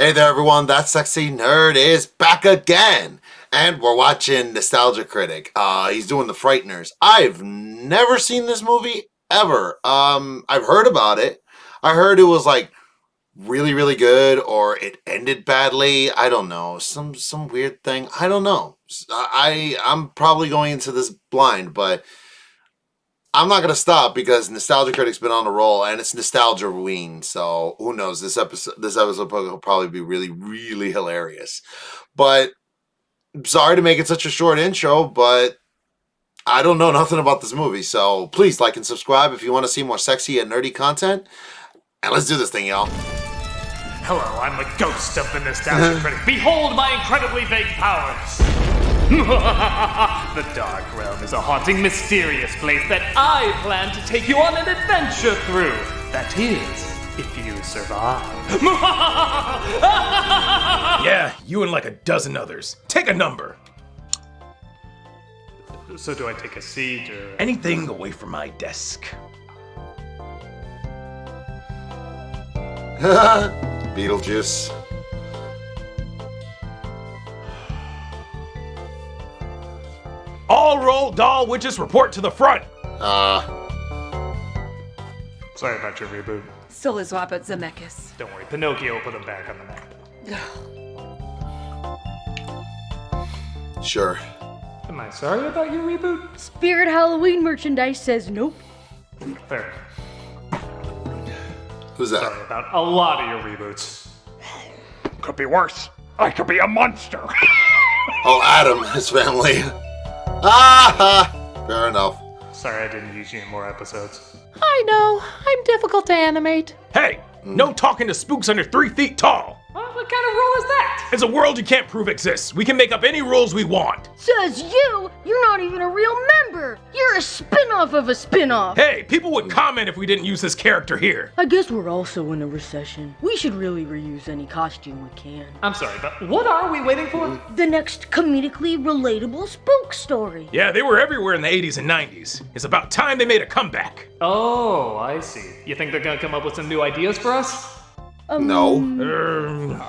Hey there everyone, that sexy nerd is back again. And we're watching Nostalgia Critic. He's doing the Frighteners. I've never seen this movie ever. I've heard about it. I heard it was like really, really good, or it ended badly. I don't know. Some weird thing. I don't know. I'm probably going into this blind, but I'm not gonna stop because Nostalgia Critic's been on a roll and it's nostalgia-ween. So who knows? This episode will probably be really, really hilarious. But I'm sorry to make it such a short intro, but I don't know nothing about this movie. So please like and subscribe if you want to see more sexy and nerdy content. And let's do this thing, y'all. Hello, I'm the ghost of the Nostalgia Critic. Behold my incredibly vague powers. The Dark Realm is a haunting, mysterious place that I plan to take you on an adventure through. That is, if you survive. Yeah, you and like a dozen others. Take a number. So do I take a seat or... Anything away from my desk. Beetlejuice. All roll doll witches report to the front. Sorry about your reboot. Still swap at Zemeckis. Don't worry, Pinocchio will put him back on the map. Sure. Am I sorry about your reboot? Spirit Halloween merchandise says nope. Fair. Who's that? Sorry about a lot of your reboots. Could be worse. I could be a monster. Oh, Adam, his family. Ah, fair enough. Sorry I didn't use you in more episodes. I know, I'm difficult to animate. Hey, no talking to spooks under 3 feet tall. What kind of rule is that? It's a world you can't prove exists. We can make up any rules we want. Says you? You're not even a real member. You're a spin-off of a spin-off. Hey, people would comment if we didn't use this character here. I guess we're also in a recession. We should really reuse any costume we can. I'm sorry, but what are we waiting for? The next comedically relatable spook story. Yeah, they were everywhere in the 80s and 90s. It's about time they made a comeback. Oh, I see. You think they're gonna come up with some new ideas for us? No. No.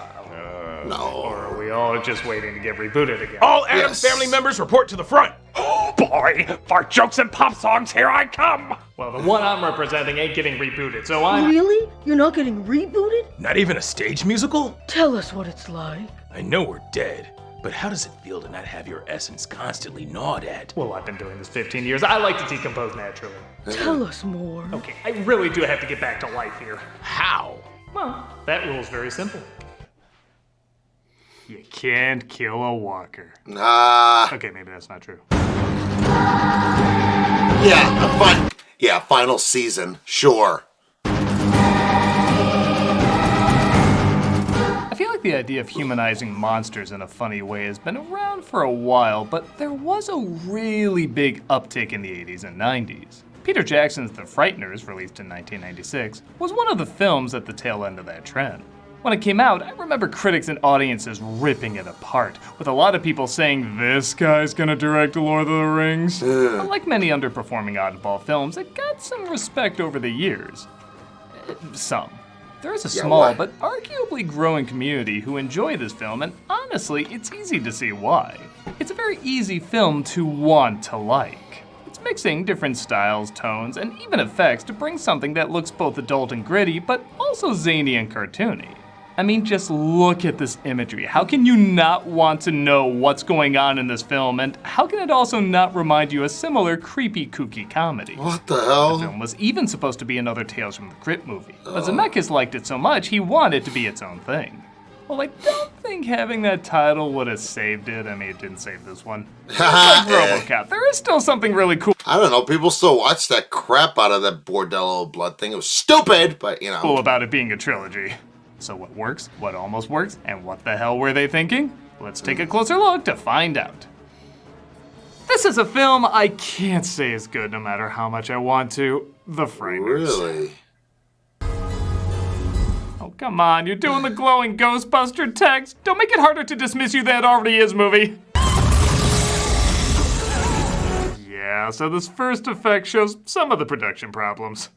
Or are we all just waiting to get rebooted again? All Adams Yes. family members report to the front. Oh boy, for jokes and pop songs, here I come. Well, the one I'm representing ain't getting rebooted, so I'm... Really? You're not getting rebooted? Not even a stage musical? Tell us what it's like. I know we're dead, but how does it feel to not have your essence constantly gnawed at? Well, I've been doing this 15 years. I like to decompose naturally. Tell us more. Okay, I really do have to get back to life here. How? Well, that rule's very simple. You can't kill a walker. Okay, maybe that's not true. Yeah, final season, sure. I feel like the idea of humanizing monsters in a funny way has been around for a while, but there was a really big uptick in the 80s and 90s. Peter Jackson's The Frighteners, released in 1996, was one of the films at the tail end of that trend. When it came out, I remember critics and audiences ripping it apart, with a lot of people saying, "This guy's gonna direct Lord of the Rings." But like many underperforming oddball films, it got some respect over the years. Some. There is a small but arguably growing community who enjoy this film, and honestly, it's easy to see why. It's a very easy film to want to like. It's mixing different styles, tones, and even effects to bring something that looks both adult and gritty, but also zany and cartoony. I mean, just look at this imagery. How can you not want to know what's going on in this film, and how can it also not remind you of a similar creepy, kooky comedy? What the hell? The film was even supposed to be another Tales from the Crypt movie, but Zemeckis liked it so much he wanted it to be its own thing. Well, I don't think having that title would have saved it. I mean, it didn't save this one. Just like RoboCop, there is still something really cool I don't know, people still watch that crap out of that Bordello blood thing. It was stupid, but you know. about it being a trilogy. So what works, what almost works, and what the hell were they thinking? Let's take a closer look to find out. This is a film I can't say is good no matter how much I want to. The Frighteners. Really? Oh, come on, you're doing the glowing Ghostbuster text. Don't make it harder to dismiss you than it already is, movie. Yeah, so this first effect shows some of the production problems.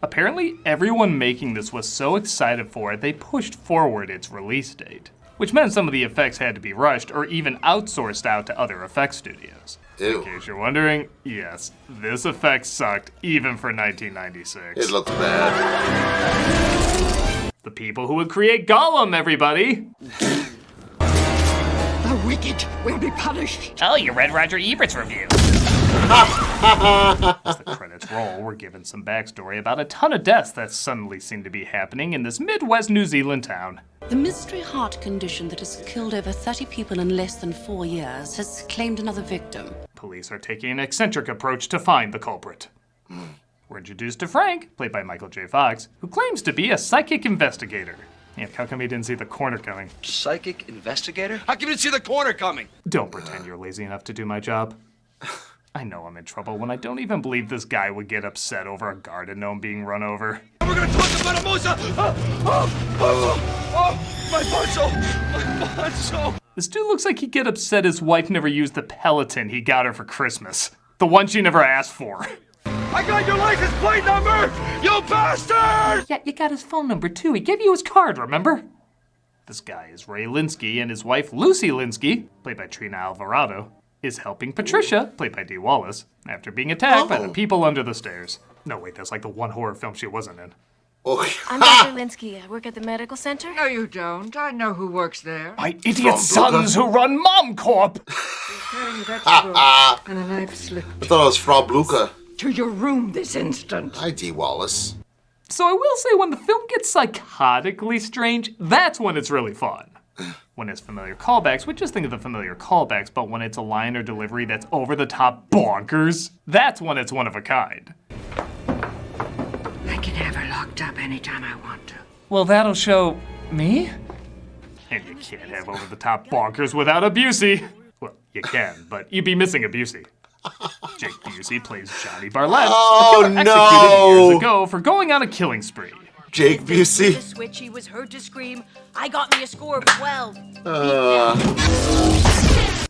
Apparently, everyone making this was so excited for it, they pushed forward its release date, which meant some of the effects had to be rushed or even outsourced out to other effects studios. Ew. In case you're wondering, yes, this effect sucked even for 1996. It looks bad. The people who would create Gollum, everybody! The wicked will be punished. Oh, you read Roger Ebert's review. As the credits roll, we're given some backstory about a ton of deaths that suddenly seem to be happening in this Midwest New Zealand town. The mystery heart condition that has killed over 30 people in less than 4 years has claimed another victim. Police are taking an eccentric approach to find the culprit. We're introduced to Frank, played by Michael J. Fox, who claims to be a psychic investigator. Yeah, how come he didn't see the corner coming? Psychic investigator? How come you didn't see the corner coming? Don't pretend you're lazy enough to do my job. I know I'm in trouble when I don't even believe this guy would get upset over a garden gnome being run over. We're gonna talk about a Musa! My poncho! My poncho! This dude looks like he'd get upset his wife never used the Peloton he got her for Christmas. The one she never asked for. I got your license plate number, you bastard! Yeah, you got his phone number too. He gave you his card, remember? This guy is Ray Linsky, and his wife Lucy Linsky, played by Trina Alvarado, is helping Patricia, played by Dee Wallace, after being attacked by the people under the stairs. No, wait, that's like the one horror film she wasn't in. I'm Dr. Linsky. I work at the medical center. No, you don't. I know who works there. My idiot sons who run Mom Corp! Carrying vegetables and a knife slipped I thought it was Frau Blucher. to your room this instant. Hi, D. Wallace. So I will say when the film gets psychotically strange, that's when it's really fun. When it's familiar callbacks, we just think of the familiar callbacks, but when it's a line or delivery that's over the top bonkers, that's when it's one of a kind. I can have her locked up anytime I want to. Well, that'll show me. And you can't have over the top bonkers without a Busey. Well, you can, but you'd be missing a Busey. Jake Busey plays Johnny Barlett, Oh, the killer executed no. years ago for going on a killing spree. Jake Busey. Switch, he was heard to scream, I got me a score of 12.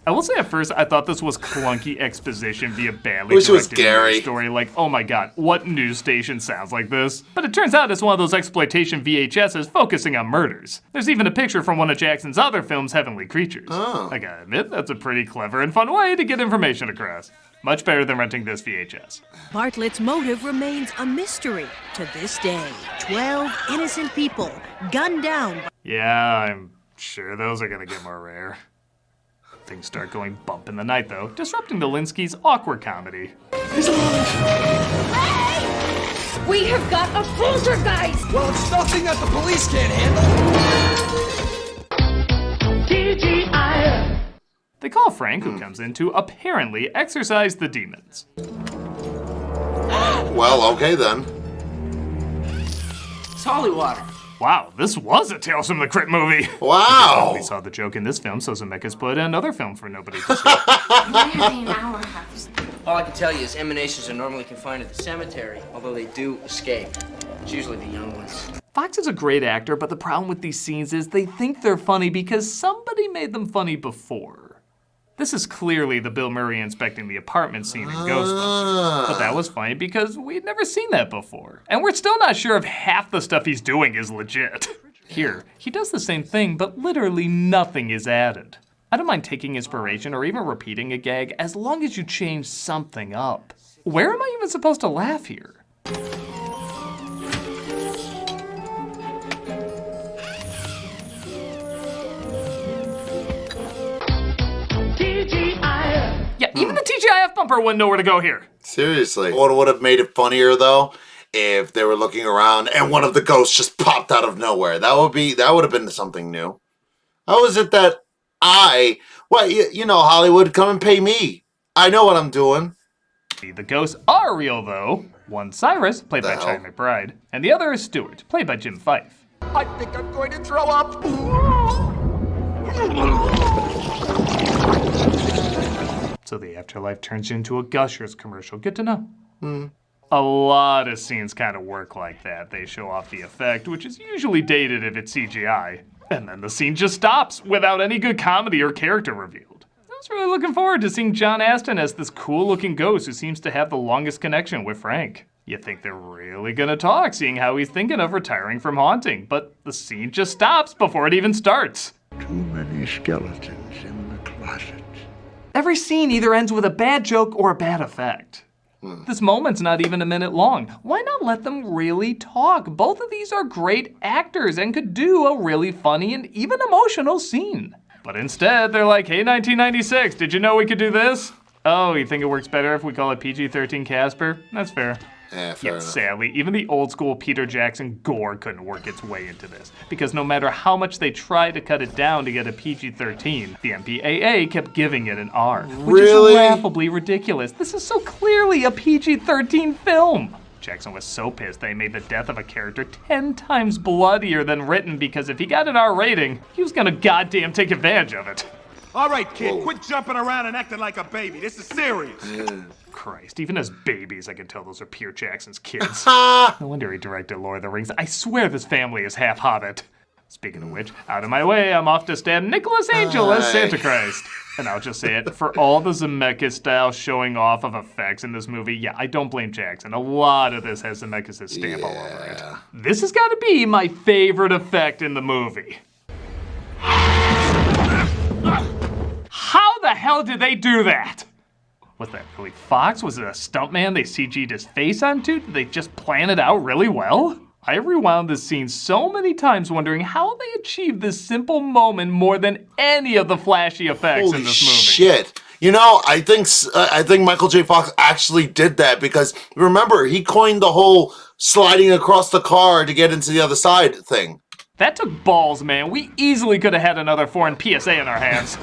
I will say at first I thought this was clunky exposition via badly Wish it was directed Gary. news story. Like, oh my god, what news station sounds like this? But it turns out it's one of those exploitation VHSs focusing on murders. There's even a picture from one of Jackson's other films, Heavenly Creatures. I gotta admit, that's a pretty clever and fun way to get information across. Much better than renting this VHS. Bartlett's motive remains a mystery to this day. 12 innocent people gunned down. Yeah, I'm sure those are gonna get more rare. Things start going bump in the night, though, disrupting the Linsky's awkward comedy. We have got a poltergeist! Well, it's nothing that the police can't handle. They call Frank, who comes in to apparently exorcise the demons. Well, okay then. It's holy water. Wow, this was a Tales from the Crypt movie. Wow. We saw the joke in this film, so Zemeckis put in another film for nobody to see. Why are they in our house? All I can tell you is emanations are normally confined to the cemetery, although they do escape. It's usually the young ones. Fox is a great actor, but the problem with these scenes is they think they're funny because somebody made them funny before. This is clearly the Bill Murray inspecting the apartment scene in Ghostbusters. But that was funny because we'd never seen that before. And we're still not sure if half the stuff he's doing is legit. Here, he does the same thing, but literally nothing is added. I don't mind taking inspiration or even repeating a gag as long as you change something up. Where am I even supposed to laugh here? Yeah, even the TGIF bumper wouldn't know where to go here. Seriously. What would have made it funnier though, if they were looking around and one of the ghosts just popped out of nowhere. That would have been something new. How is it that you know, Hollywood, come and pay me. I know what I'm doing. The ghosts are real though. One Cyrus, played by Chai McBride, and the other is Stuart, played by Jim Fife. I think I'm going to throw up. So the afterlife turns you into a Gushers commercial. Good to know. A lot of scenes kind of work like that. They show off the effect, which is usually dated if it's CGI. And then the scene just stops without any good comedy or character revealed. I was really looking forward to seeing John Astin as this cool-looking ghost who seems to have the longest connection with Frank. You think they're really gonna talk, seeing how he's thinking of retiring from haunting, but the scene just stops before it even starts. Too many skeletons in the closet. Every scene either ends with a bad joke or a bad effect. This moment's not even a minute long. Why not let them really talk? Both of these are great actors and could do a really funny and even emotional scene. But instead, they're like, hey, 1996, did you know we could do this? Oh, you think it works better if we call it PG-13 Casper? That's fair. Yeah, fair enough. Sadly, even the old school Peter Jackson gore couldn't work its way into this, because no matter how much they tried to cut it down to get a PG-13, the MPAA kept giving it an R, which is laughably ridiculous. This is so clearly a PG-13 film. Jackson was so pissed they made the death of a character 10 times bloodier than written, because if he got an R rating, he was gonna goddamn take advantage of it. All right, kid, quit jumping around and acting like a baby. This is serious. Christ, even as babies, I can tell those are Peter Jackson's kids. No wonder he directed Lord of the Rings. I swear this family is half Hobbit. Speaking of which, out of my way, I'm off to stab Nicholas Angel as Santa Christ. And I'll just say it, for all the Zemeckis-style showing off of effects in this movie, yeah, I don't blame Jackson. A lot of this has Zemeckis' stamp all over it. This has got to be my favorite effect in the movie. How the hell did they do that? Was that really Fox? Was it a stuntman they CG'd his face onto? Did they just plan it out really well? I rewound this scene so many times wondering how they achieved this simple moment more than any of the flashy effects in this movie. Shit. You know, I think Michael J. Fox actually did that because remember, he coined the whole sliding across the car to get into the other side thing. That took balls, man. We easily could have had another foreign PSA in our hands.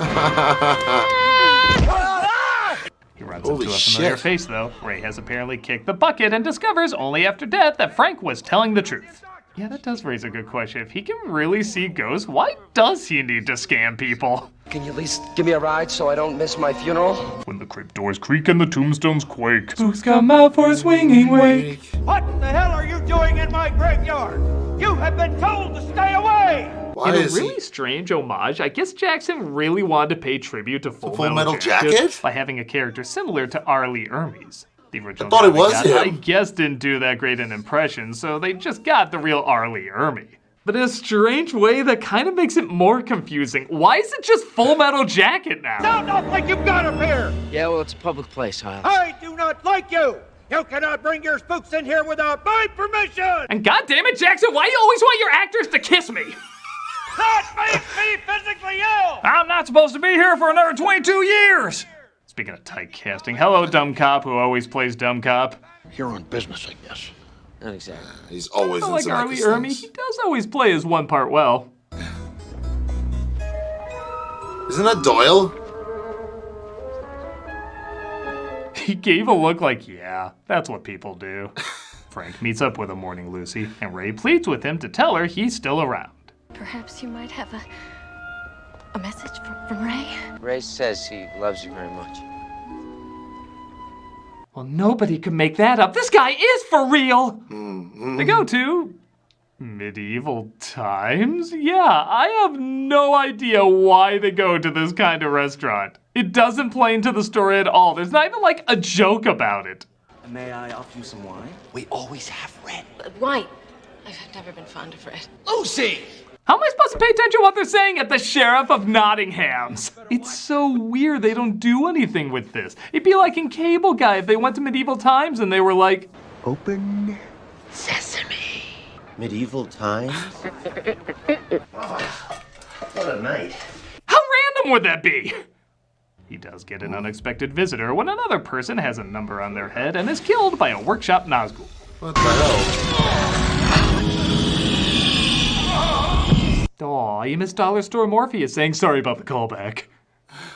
He runs into a familiar face, though. Ray has apparently kicked the bucket and discovers only after death that Frank was telling the truth. Yeah, that does raise a good question. If he can really see ghosts, why does he need to scam people? Can you at least give me a ride so I don't miss my funeral? When the crypt doors creak and the tombstones quake, spooks come out for a swinging wake. What the hell are you doing in my graveyard? You have been told to stay away! In a really strange homage, I guess Jackson really wanted to pay tribute to Full Metal Jacket by having a character similar to R. Lee Ermey's. The original I thought it was him. I guess didn't do that great an impression, so they just got the real R. Lee Ermey. But in a strange way, that kind of makes it more confusing. Why is it just Full Metal Jacket now? Sound off like you've got him here! Yeah, well, it's a public place, Hiles. I do not like you! You cannot bring your spooks in here without my permission! And goddammit, Jackson, why do you always want your actors to kiss me? That makes me physically ill! I'm not supposed to be here for another 22 years! Speaking of typecasting, hello, dumb cop who always plays dumb cop. You're on business, I guess. Not exactly. He's always in like R. Lee Ermey, he does always play his one part well. Isn't that Doyle? He gave a look like, yeah, that's what people do. Frank meets up with a Morning Lucy, and Ray pleads with him to tell her he's still around. Perhaps you might have a message from Ray? Ray says he loves you very much. Well, nobody could make that up. This guy is for real! They go to medieval times? Yeah, I have no idea why they go to this kind of restaurant. It doesn't play into the story at all. There's not even like a joke about it. May I offer you some wine? We always have red. Wine. I've never been fond of red. Lucy! How am I supposed to pay attention to what they're saying at the Sheriff of Nottingham's? It's so weird they don't do anything with this. It'd be like in Cable Guy if they went to medieval times and they were like, Open Sesame. Medieval times? What a night. how random would that be? He does get an unexpected visitor when another person has a number on their head and is killed by a workshop Nazgul. What the hell? Aw, you missed Dollar Store Morpheus saying sorry about the callback.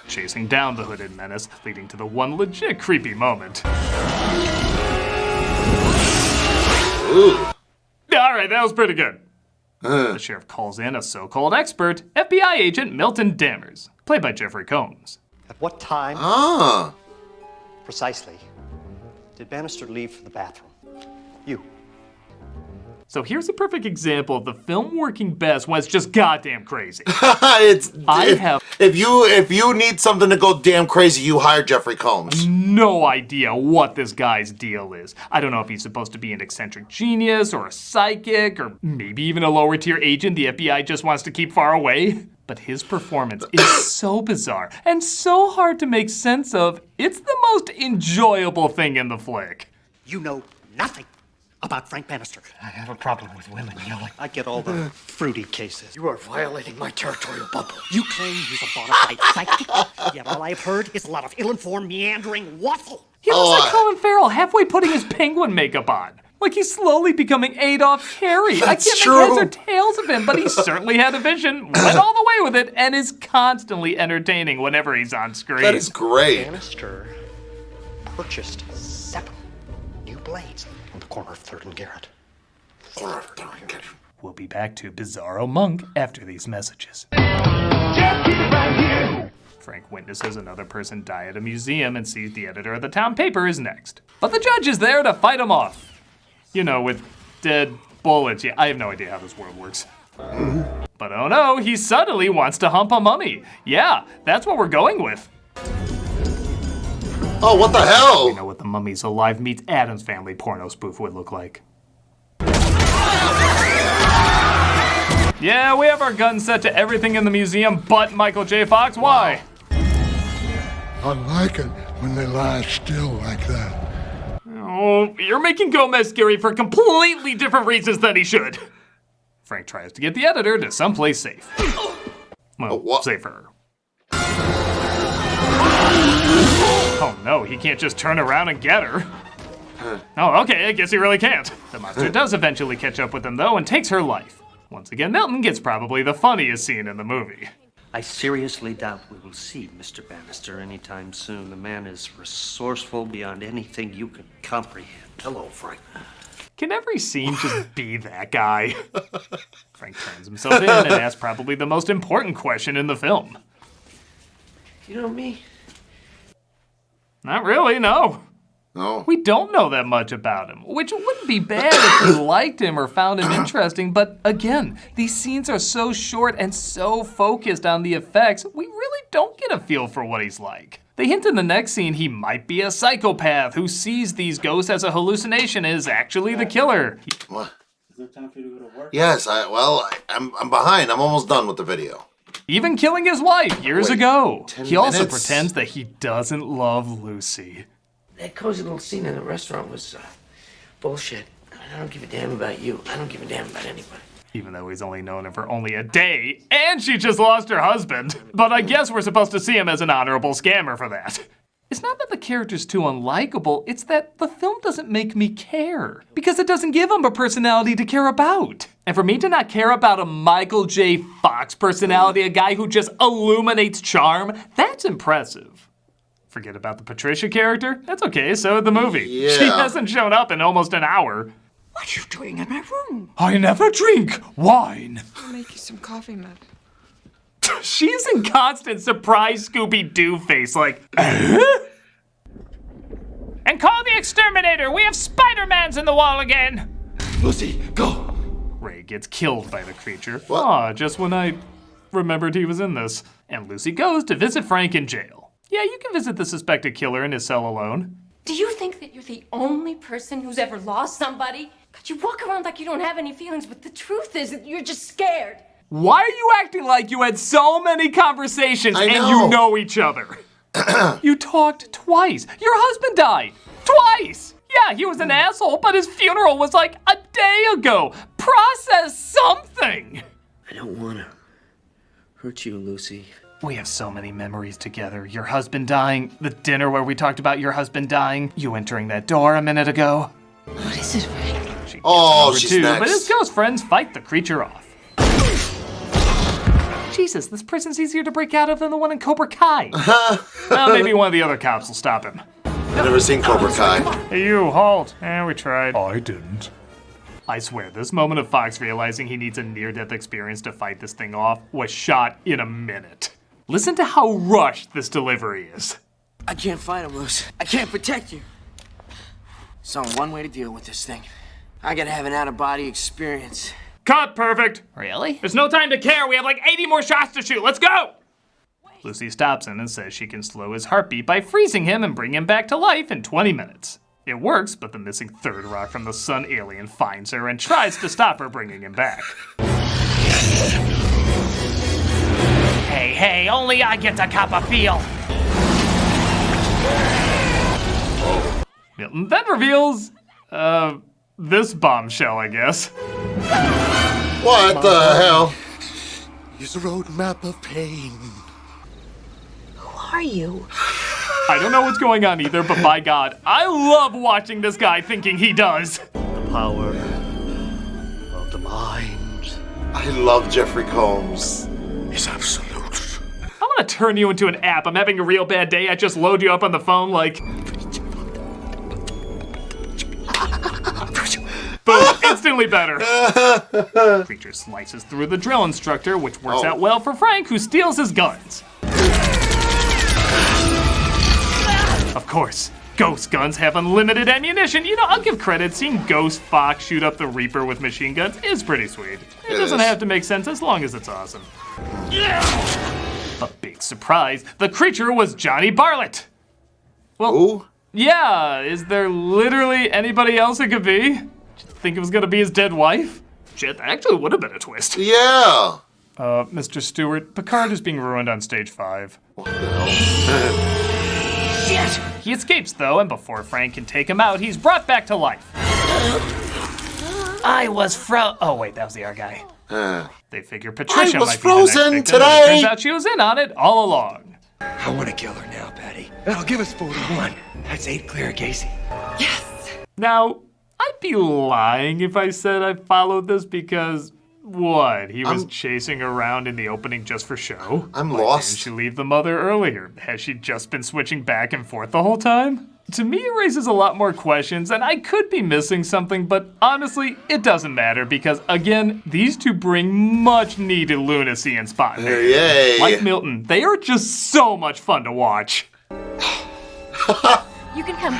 Chasing down the hooded menace, leading to the one legit creepy moment. Ooh. Alright, that was pretty good. The sheriff calls in a so-called expert, FBI agent Milton Dammers, played by Jeffrey Combs. At what time, Ah. precisely, did Bannister leave for the bathroom? You. So here's a perfect example of the film working best when it's just goddamn crazy. If you need something to go damn crazy, you hire Jeffrey Combs. No idea what this guy's deal is. I don't know if he's supposed to be an eccentric genius or a psychic or maybe even a lower tier agent the FBI just wants to keep far away. But his performance is so bizarre and so hard to make sense of, it's the most enjoyable thing in the flick. You know nothing about Frank Bannister. I have a problem with women yelling. I get all the fruity cases. You are violating my territorial bubble. You claim he's a bona fide psychic, yet all I've heard is a lot of ill-informed, meandering waffle. He looks like Colin Farrell halfway putting his penguin makeup on. Like he's slowly becoming Adolf Carey. I can't make heads or tails of him, but he certainly had a vision, went all the way with it, and is constantly entertaining whenever he's on screen. That is great. Bannister purchased 7 new blades on the corner of 3rd and Garrett. We'll be back to Bizarro Monk after these messages. Frank witnesses another person die at a museum and sees the editor of the town paper is next. But the judge is there to fight him off. You know, with dead bullets. Yeah, I have no idea how this world works. But oh no, he suddenly wants to hump a mummy. Yeah, that's what we're going with. Oh, what the hell? We know what the Mummy's Alive meets Addams Family porno spoof would look like. Yeah, we have our guns set to everything in the museum but Michael J. Fox. Why? I like it when they lie still like that. Oh, you're making Gomez scary for completely different reasons than he should. Frank tries to get the editor to someplace safe. Well, safer. Oh no, he can't just turn around and get her. Oh, okay, I guess he really can't. The monster does eventually catch up with him though and takes her life. Once again, Milton gets probably the funniest scene in the movie. I seriously doubt we will see Mr. Bannister anytime soon. The man is resourceful beyond anything you can comprehend. Hello, Frank. Can every scene just be that guy? Frank turns himself in and asks probably the most important question in the film. You know me? Not really, no. No. We don't know that much about him, which wouldn't be bad if we liked him or found him interesting, but again, these scenes are so short and so focused on the effects, we really don't get a feel for what he's like. They hint in the next scene he might be a psychopath who sees these ghosts as a hallucination and is actually the killer. What? Is there time for you to go to work? Yes, I'm behind. I'm almost done with the video. Even killing his wife years ago. 10 He also minutes? pretends that he doesn't love Lucy. That cozy little scene in the restaurant was bullshit. I don't give a damn about you. I don't give a damn about anybody. Even though he's only known her for only a day, and she just lost her husband. But I guess we're supposed to see him as an honorable scammer for that. It's not that the character's too unlikable, it's that the film doesn't make me care. Because it doesn't give him a personality to care about. And for me to not care about a Michael J. Fox personality, a guy who just illuminates charm, that's impressive. Forget about the Patricia character? That's okay, so the movie. Yeah. She hasn't shown up in almost an hour. What are you doing in my room? I never drink wine. I'll make you some coffee, Matt. She's in constant surprise Scooby-Doo face, like, And call the exterminator! We have Spider-Mans in the wall again! Lucy, go! Ray gets killed by the creature. Aw, just when I remembered he was in this. And Lucy goes to visit Frank in jail. Yeah, you can visit the suspected killer in his cell alone. Do you think that you're the only person who's ever lost somebody? God, you walk around like you don't have any feelings, but the truth is that you're just scared. Why are you acting like you had so many conversations and you know each other? You talked twice. Your husband died. Twice! Yeah, he was an asshole, but his funeral was like a day ago. Process something! I don't want to hurt you, Lucy. We have so many memories together. Your husband dying, the dinner where we talked about your husband dying, you entering that door a minute ago. What is it, Frank? She's next. But his ghost friends fight the creature off. Jesus, this prison's easier to break out of than the one in Cobra Kai. Well, maybe one of the other cops will stop him. I've never seen Cobra Kai. Hey, you, halt. We tried. I didn't. I swear, this moment of Fox realizing he needs a near-death experience to fight this thing off was shot in a minute. Listen to how rushed this delivery is. I can't fight him, Luce. I can't protect you. There's only one way to deal with this thing. I gotta have an out-of-body experience. Cut, perfect. Really? There's no time to care. We have like 80 more shots to shoot. Let's go. Lucy stops him and says she can slow his heartbeat by freezing him and bring him back to life in 20 minutes. It works, but the missing third rock from the sun alien finds her and tries to stop her bringing him back. Hey, only I get to cop a feel. Milton then reveals, this bombshell, I guess. What the hell? Is a roadmap of pain. Who are you? I don't know what's going on either, but by God, I love watching this guy thinking he does. The power of the mind. I love Jeffrey Combs. Is absolute. I'm gonna turn you into an app. I'm having a real bad day. I just load you up on the phone like... Boom, instantly better. Creature slices through the drill instructor, which works out well for Frank, who steals his guns. Of course, ghost guns have unlimited ammunition. You know, I'll give credit. Seeing Ghost Fox shoot up the Reaper with machine guns is pretty sweet. It doesn't have to make sense as long as it's awesome. A big surprise, the creature was Johnny Bartlett. Well, ooh. Yeah, is there literally anybody else it could be? Did you think it was gonna be his dead wife? Shit, that actually would have been a twist. Yeah. Mr. Stewart, Picard is being ruined on stage 5. What the hell? Shit! He escapes though, and before Frank can take him out, he's brought back to life. I was oh wait, that was the R guy. They figure Patricia I was might frozen be the next victim, today. but it turns out she was in on it all along. I want to kill her now, Patty. That'll give us 41. That's 8 clear, Casey. Now, I'd be lying if I said I followed this because, what, he was chasing around in the opening just for show? I'm Why lost. didn't she leave the mother earlier? Has she just been switching back and forth the whole time? To me, it raises a lot more questions, and I could be missing something, but honestly, it doesn't matter because, again, these two bring much needed lunacy and spontaneity. Yay. Like Milton, they are just so much fun to watch. You can come.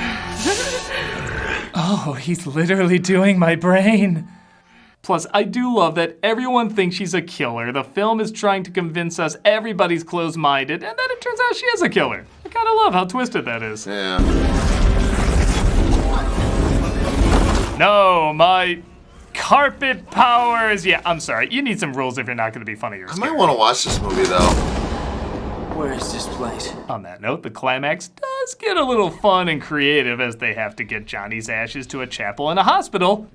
Oh, he's literally doing my brain. Plus, I do love that everyone thinks she's a killer. The film is trying to convince us everybody's closed-minded, and then it turns out she is a killer. I kind of love how twisted that is. Yeah. No, my carpet powers. Yeah, I'm sorry. You need some rules if you're not going to be funny or I scary. might want to watch this movie though. Where is this place? On that note, the climax does get a little fun and creative as they have to get Johnny's ashes to a chapel and a hospital.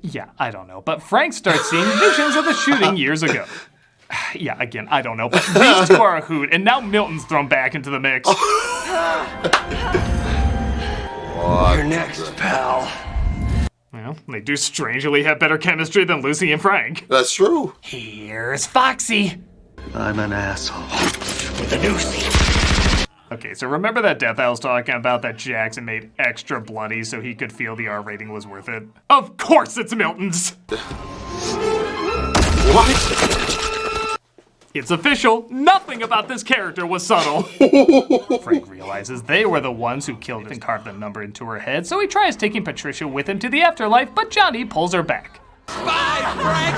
Yeah, I don't know, but Frank starts seeing visions of the shooting years ago. Yeah, again, I don't know, but these two are a hoot, and now Milton's thrown back into the mix. You're next, pal. Well, they do strangely have better chemistry than Lucy and Frank. That's true. Here's Foxy. I'm an asshole. With a noose. Okay, so remember that death I was talking about that Jackson made extra bloody so he could feel the R rating was worth it? Of course it's Milton's! What? It's official, nothing about this character was subtle. Frank realizes they were the ones who killed and carved the number into her head, so he tries taking Patricia with him to the afterlife, but Johnny pulls her back. Bye, Frank!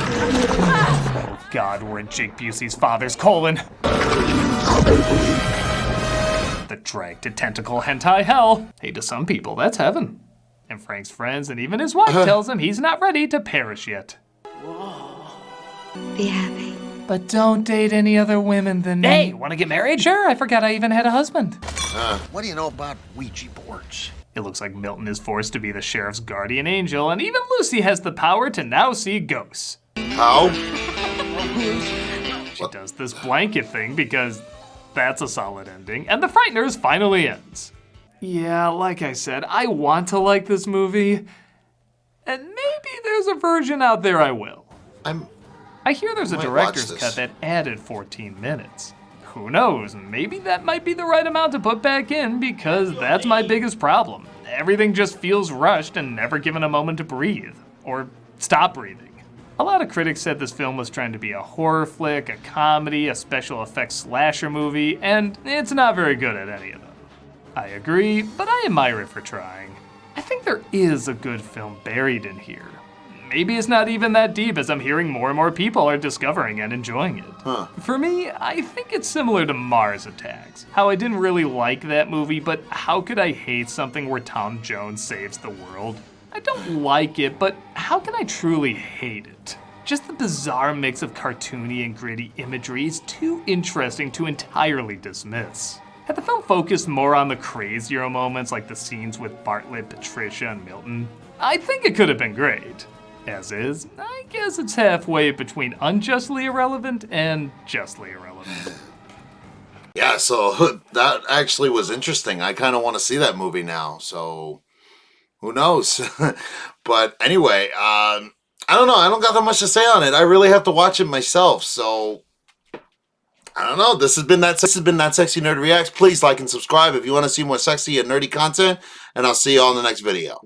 Oh God, we're in Jake Busey's father's colon. The drag to tentacle hentai hell. Hey, to some people, that's heaven. And Frank's friends and even his wife tells him he's not ready to perish yet. Be happy. But don't date any other women than me. Hey, want to get married? Sure, I forgot I even had a husband. What do you know about Ouija boards? It looks like Milton is forced to be the sheriff's guardian angel, and even Lucy has the power to now see ghosts. How? She does this blanket thing because that's a solid ending, and The Frighteners finally ends. Yeah, like I said, I want to like this movie, and maybe there's a version out there I will. I hear there's a director's cut that added 14 minutes. Who knows, maybe that might be the right amount to put back in because that's my biggest problem. Everything just feels rushed and never given a moment to breathe, or stop breathing. A lot of critics said this film was trying to be a horror flick, a comedy, a special effects slasher movie, and it's not very good at any of them. I agree, but I admire it for trying. I think there is a good film buried in here. maybe it's not even that deep, as I'm hearing more and more people are discovering and enjoying it. Huh. For me, I think it's similar to Mars Attacks. How I didn't really like that movie, but how could I hate something where Tom Jones saves the world? I don't like it, but how can I truly hate it? Just the bizarre mix of cartoony and gritty imagery is too interesting to entirely dismiss. Had the film focused more on the crazier moments like the scenes with Bartlett, Patricia, and Milton, I think it could have been great. As is, I guess it's halfway between unjustly irrelevant and justly irrelevant. Yeah, so that actually was interesting. I kind of want to see that movie now, so who knows? But anyway, I don't know. I don't got that much to say on it. I really have to watch it myself, so I don't know. This has been that Sexy Nerd Reacts. Please like and subscribe if you want to see more sexy and nerdy content, and I'll see you all in the next video.